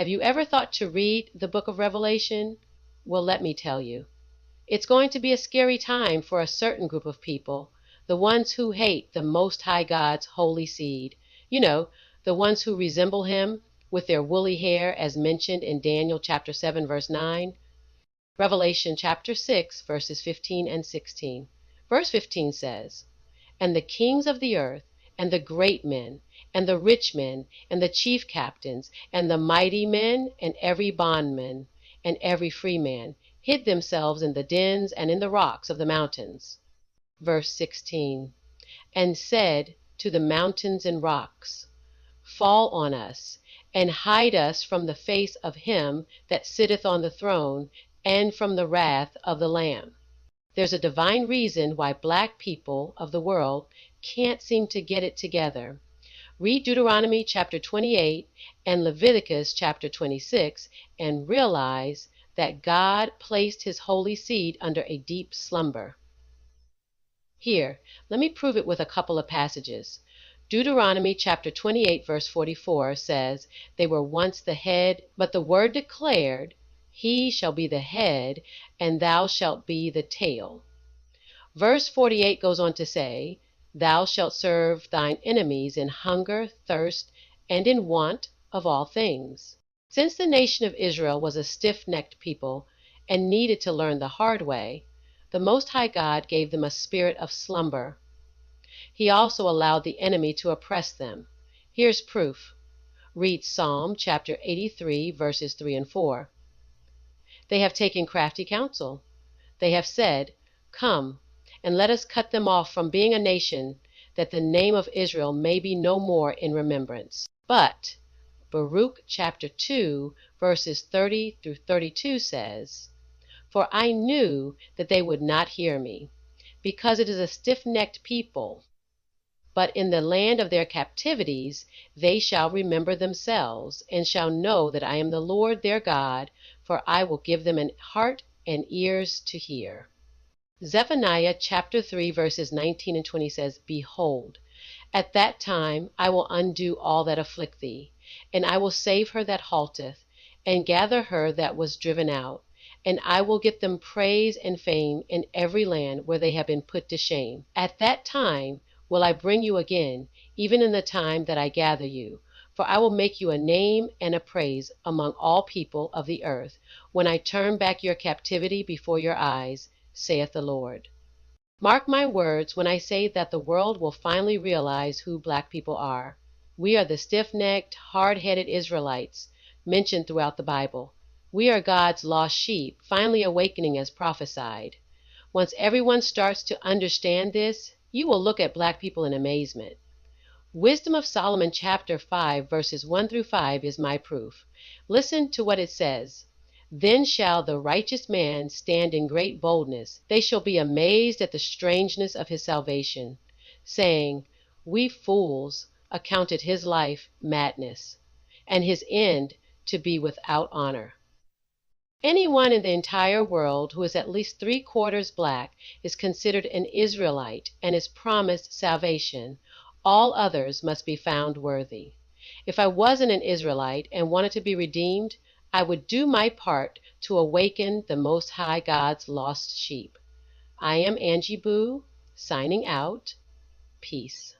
Have you ever thought to read the book of Revelation? Well, let me tell you. It's going to be a scary time for a certain group of people, the ones who hate the Most High God's holy seed. You know, the ones who resemble him with their woolly hair as mentioned in Daniel chapter 7 verse 9, Revelation chapter 6 verses 15 and 16. Verse 15 says, "And the kings of the earth, and the great men, and the rich men, and the chief captains, and the mighty men, and every bondman, and every free man, hid themselves in the dens and in the rocks of the mountains." Verse 16, "And said to the mountains and rocks, Fall on us, and hide us from the face of him that sitteth on the throne, and from the wrath of the Lamb." There's a divine reason why black people of the world can't seem to get it together. Read Deuteronomy chapter 28 and Leviticus chapter 26 and realize that God placed his holy seed under a deep slumber. Here, let me prove it with a couple of passages. Deuteronomy chapter 28 verse 44 says, "They were once the head, but the word declared, He shall be the head, and thou shalt be the tail." Verse 48 goes on to say, "Thou shalt serve thine enemies in hunger, thirst, and in want of all things." Since the nation of Israel was a stiff-necked people and needed to learn the hard way, the Most High God gave them a spirit of slumber. He also allowed the enemy to oppress them. Here's proof. Read Psalm chapter 83 verses 3 and 4. "They have taken crafty counsel. They have said, Come, and let us cut them off from being a nation, that the name of Israel may be no more in remembrance." But Baruch chapter 2 verses 30 through 32 says, "For I knew that they would not hear me, because it is a stiff-necked people. But in the land of their captivities they shall remember themselves, and shall know that I am the Lord their God, for I will give them an heart and ears to hear." Zephaniah chapter 3 verses 19 and 20 says, "Behold, at that time I will undo all that afflict thee, and I will save her that halteth, and gather her that was driven out, and I will get them praise and fame in every land where they have been put to shame. At that time will I bring you again, even in the time that I gather you, for I will make you a name and a praise among all people of the earth, when I turn back your captivity before your eyes, saith the Lord." Mark my words when I say that the world will finally realize who black people are. We are the stiff-necked, hard-headed Israelites mentioned throughout the Bible. We are God's lost sheep, finally awakening as prophesied. Once everyone starts to understand this, you will look at black people in amazement. Wisdom of Solomon chapter 5 verses 1 through 5 is my proof. Listen to what it says. "Then shall the righteous man stand in great boldness. They shall be amazed at the strangeness of his salvation, saying, We fools accounted his life madness, and his end to be without honor." Anyone in the entire world who is at least 3/4 black is considered an Israelite and is promised salvation. All others must be found worthy. If I wasn't an Israelite and wanted to be redeemed, I would do my part to awaken the Most High God's lost sheep. I am Angie Boo, signing out. Peace.